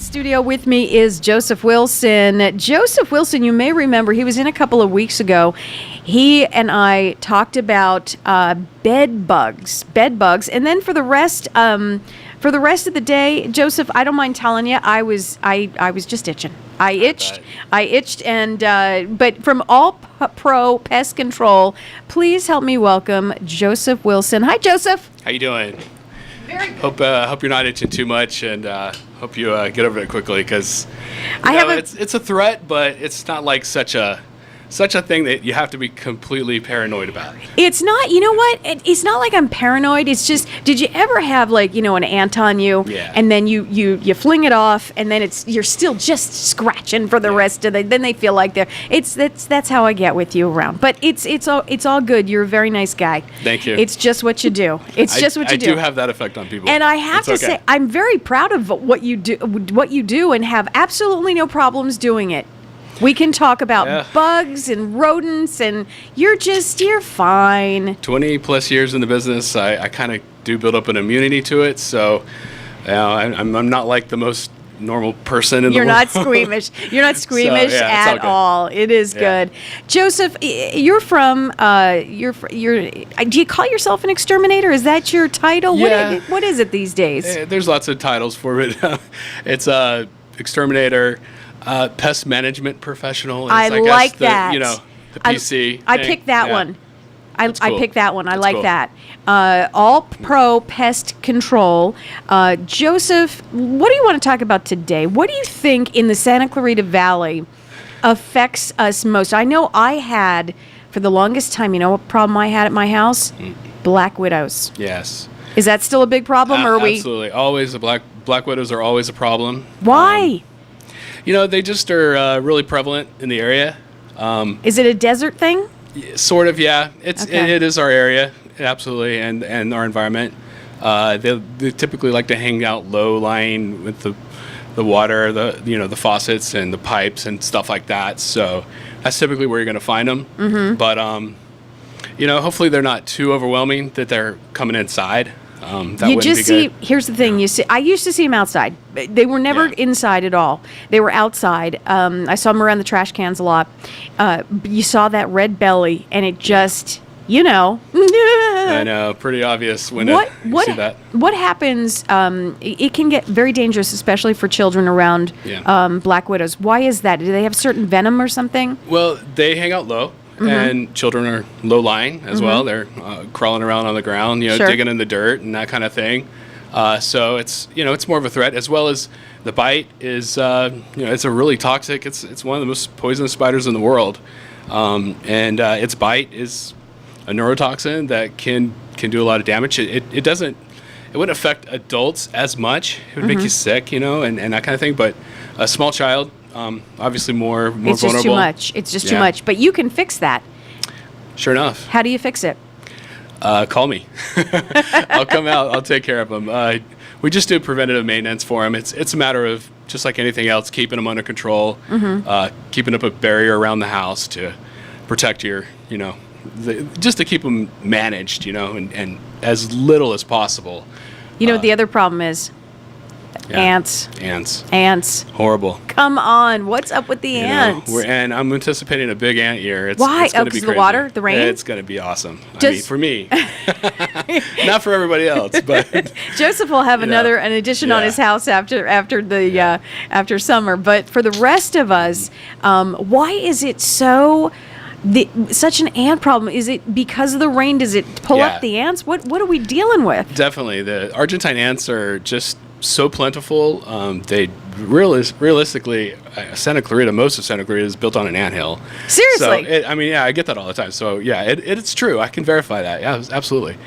studio with me is Joseph Wilson. Joseph Wilson, you may remember, he was in a couple of weeks ago. He and I talked about bed bugs, and then for the rest of the day, Joseph, I don't mind telling you, I was just itching. I itched, and but from all Pro Pest Control, please help me welcome Joseph Wilson. Hi, Joseph. How you doing? Very good. Hope you're not itching too much, and hope you get over it quickly, because it's a threat, but it's not like such a thing that you have to be completely paranoid about. It's not, you know what? It's not like I'm paranoid. It's just, did you ever have an ant on you? Yeah. And then you fling it off, and then you're still just scratching for the rest of then they feel like that's how I get with you around. But it's all good. You're a very nice guy. Thank you. It's just what you do. I do have that effect on people. And I have to say, I'm very proud of what you do and have absolutely no problems doing it. We can talk about bugs and rodents, and you're fine. 20 plus years in the business, I kind of do build up an immunity to it, so I'm not like the most normal person in the world. You're not squeamish at all. It is good. Joseph, you're from do you call yourself an exterminator? Is that your title? Yeah. What is it these days? There's lots of titles for it. It's exterminator. Pest management professional. I like that. The PC. I picked that one. I picked that one. I like cool. that. All Pro Pest Control. Joseph, what do you want to talk about today? What do you think in the Santa Clarita Valley affects us most? I know I had, for the longest time, you know what problem I had at my house? Black widows. Yes. Is that still a big problem? Or are we? Absolutely. Always black widows are always a problem. Why? They just are really prevalent in the area. Is it a desert thing? Sort of, yeah. Okay. It is our area, absolutely, and our environment. They typically like to hang out low lying with the water, the faucets and the pipes and stuff like that. So that's typically where you're going to find them. Mm-hmm. But hopefully they're not too overwhelming that they're coming inside. Here's the thing. I used to see them outside. They were never inside at all. They were outside. I saw them around the trash cans a lot. You saw that red belly, and it just, I know, pretty obvious when you see that. What happens? It can get very dangerous, especially for children around black widows. Why is that? Do they have certain venom or something? Well, they hang out low. Mm-hmm. And children are low-lying as well. They're crawling around on the ground, digging in the dirt and that kind of thing. So it's more of a threat, as well as the bite is it's a really toxic. It's one of the most poisonous spiders in the world, and its bite is a neurotoxin that can do a lot of damage. It wouldn't affect adults as much. It would make you sick, and that kind of thing. But a small child. Obviously more vulnerable. It's just too much. It's just too much. But you can fix that. Sure enough. How do you fix it? Call me. I'll come out. I'll take care of them. We just do preventative maintenance for them. It's a matter of, just like anything else, keeping them under control, keeping up a barrier around the house to protect your, just to keep them managed, and as little as possible. The other problem is ants. Horrible. Come on, what's up with the ants? And I'm anticipating a big ant year. Why? It's going to be because of crazy. the water, the rain? It's going to be awesome. For me. Not for everybody else, but Joseph will have an addition on his house after summer. But for the rest of us, why is it such an ant problem? Is it because of the rain? Does it pull up the ants? What are we dealing with? Definitely. The Argentine ants are just so plentiful. They realistically, Santa Clarita, most of Santa Clarita is built on an anthill. Seriously? So, I get that all the time. So, it's true. I can verify that. Yeah, absolutely.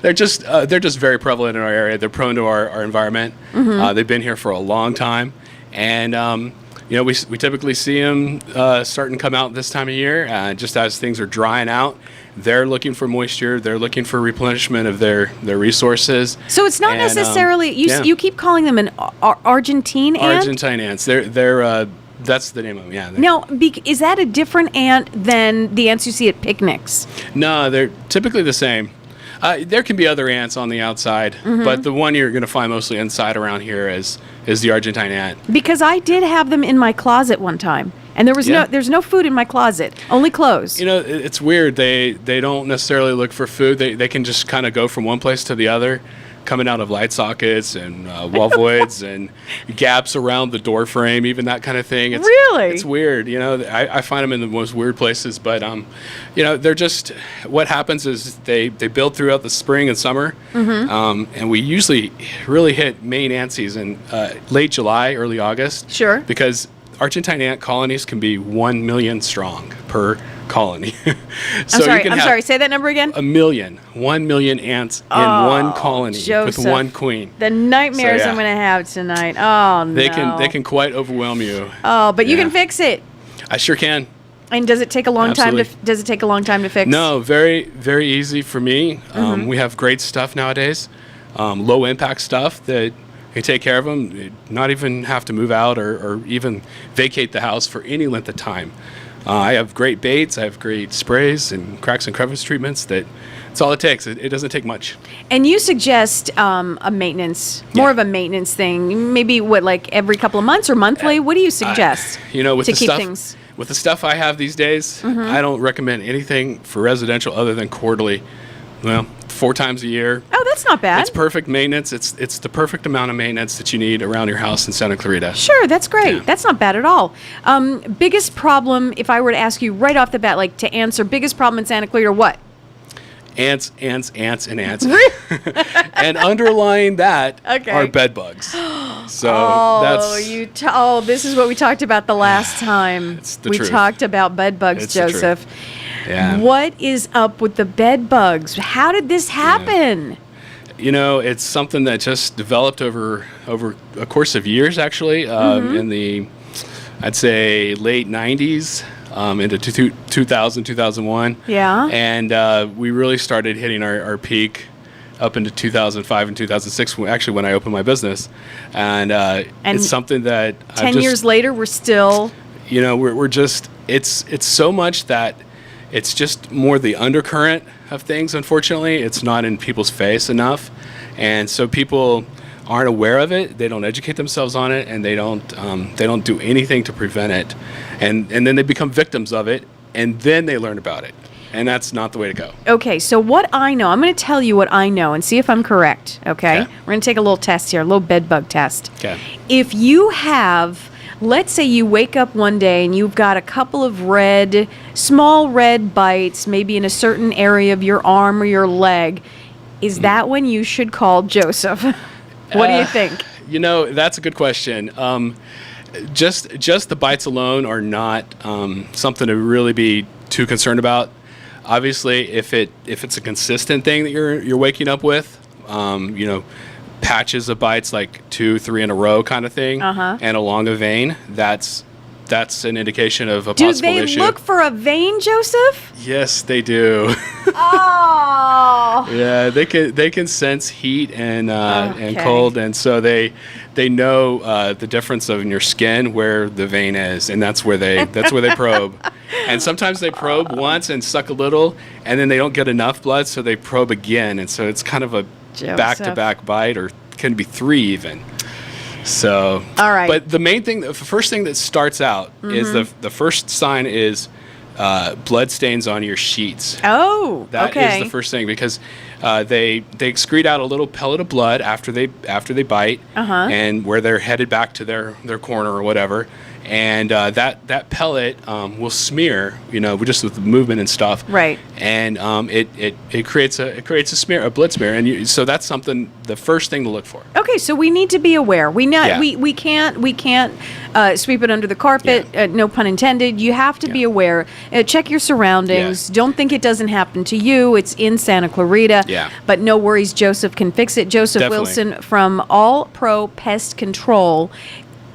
They're just very prevalent in our area. They're prone to our environment. Mm-hmm. They've been here for a long time. And, we typically see them starting to come out this time of year, just as things are drying out. They're looking for moisture. They're looking for replenishment of their resources. So it's not necessarily you keep calling them an Argentine ant? Argentine ants. They're that's the name of them. Yeah. Now, is that a different ant than the ants you see at picnics? No, they're typically the same. There can be other ants on the outside, but the one you're going to find mostly inside around here is the Argentine ant. Because I did have them in my closet one time, and there's no food in my closet, only clothes. You know, it's weird. They don't necessarily look for food. They can just kind of go from one place to the other, coming out of light sockets and wall voids and gaps around the door frame, even that kind of thing. Really? It's weird. You know, I find them in the most weird places, but you know, they're just, what happens is they build throughout the spring and summer, and we usually really hit main ant season late July, early August. Sure. Because Argentine ant colonies can be 1 million strong per colony. So I'm sorry, say that number again. 1 million ants in one colony, Joseph, with one queen. The nightmares I'm going to have tonight. Oh, no. They can quite overwhelm you. Oh, but you can fix it. I sure can. And does it take a long time to fix? No, very, very easy for me. We have great stuff nowadays. Low impact stuff that you take care of them, you not even have to move out or even vacate the house for any length of time. I have great baits. I have great sprays and cracks and crevice treatments. That's all it takes. It doesn't take much. And you suggest a maintenance, more of a maintenance thing, maybe like every couple of months or monthly? What do you suggest with to the keep stuff, things? With the stuff I have these days, I don't recommend anything for residential other than quarterly. Well, 4 times a year. Oh, that's not bad. It's perfect maintenance. It's the perfect amount of maintenance that you need around your house in Santa Clarita. Sure, that's great. Yeah. That's not bad at all. Biggest problem, if I were to ask you right off the bat, like to answer, biggest problem in Santa Clarita, what? Ants, and ants. And underlying that are bed bugs. So this is what we talked about the last time. It's the we truth. talked about bed bugs, It's the Joseph. truth. Yeah. What is up with the bed bugs? How did this happen? You know, it's something that just developed over a course of years, actually, in the, I'd say, late 90s into 2000, 2001. Yeah. And we really started hitting our peak up into 2005 and 2006, actually, when I opened my business. And it's something that 10 years later, we're still... You know, we're just, it's so much that it's just more the undercurrent of things, unfortunately. It's not in people's face enough. And so people aren't aware of it. They don't educate themselves on it, and they don't do anything to prevent it. And then they become victims of it, and then they learn about it. And that's not the way to go. Okay, so what I know, I'm going to tell you what I know and see if I'm correct, okay? We're going to take a little test here, a little bed bug test. Okay. If you have... Let's say you wake up one day and you've got a couple of small red bites, maybe in a certain area of your arm or your leg. Is that when you should call Joseph? What do you think? You know, that's a good question. Just the bites alone are not something to really be too concerned about. Obviously, if it's a consistent thing that you're waking up with, you know, patches of bites, like 2, 3 in a row kind of thing, and along a vein, that's an indication of a possible issue. Do they look for a vein, Joseph? Yes, they do. Oh. Yeah, they can sense heat and cold, and so they know the difference in your skin where the vein is, and that's where they probe. And sometimes they probe once and suck a little, and then they don't get enough blood, so they probe again, and so it's kind of a back-to-back bite, or can be 3 even. So, all right. But the first thing that starts out is the first sign is blood stains on your sheets. Oh, that is the first thing, because they excrete out a little pellet of blood after they bite, and where they're headed back to their corner or whatever. And that pellet will smear, you know, just with the movement and stuff. Right. And it creates a smear, a blood smear, and so that's something, the first thing to look for. Okay, so we need to be aware. We can't sweep it under the carpet. Yeah. No pun intended. You have to be aware. Check your surroundings. Yeah. Don't think it doesn't happen to you. It's in Santa Clarita. Yeah. But no worries, Joseph can fix it. Joseph Definitely. Wilson from All Pro Pest Control.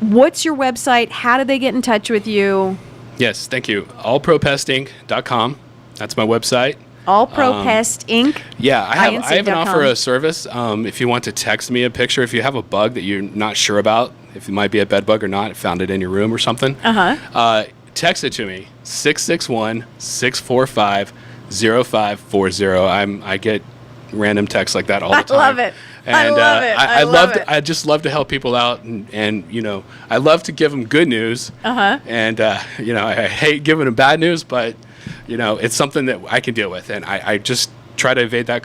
What's your website? How do they get in touch with you? Yes, thank you. allpropestinc.com. That's my website. All Pro Pest Inc. Yeah, I have an offer a service. If you want to text me a picture, if you have a bug that you're not sure about, if it might be a bed bug or not, found it in your room or something, text it to me, 661-645-0540. I get random texts like that all the time. I love it. And I love it. I love it. I just love to help people out, and I love to give them good news. And I hate giving them bad news, but it's something that I can deal with, and I just try to evade that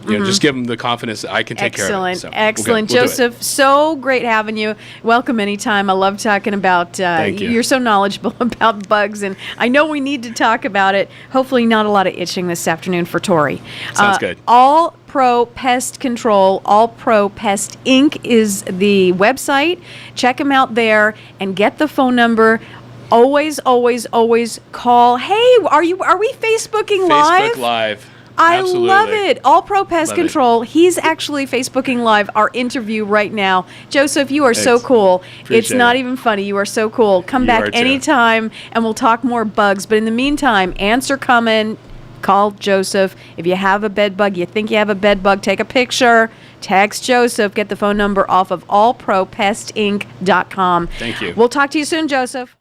just give them the confidence that I can take care of it. So Excellent. we'll Joseph, so great having you. Welcome anytime. I love talking about, Thank you. You're so knowledgeable about bugs, and I know we need to talk about it. Hopefully not a lot of itching this afternoon for Tori. Sounds good. All Pro Pest Control, All Pro Pest Inc. is the website. Check them out there and get the phone number. Always, always, always call. Hey, are we Facebooking live? Facebook Live. I Absolutely. love it. All Pro Pest Love Control. He's actually Facebooking live our interview right now. Joseph, you are so cool. It's not even funny. You are so cool. Come back anytime and we'll talk more bugs. But in the meantime, ants are coming. Call Joseph. If you have a bed bug, you think you have a bed bug, take a picture. Text Joseph. Get the phone number off of allpropestinc.com. Thank you. We'll talk to you soon, Joseph.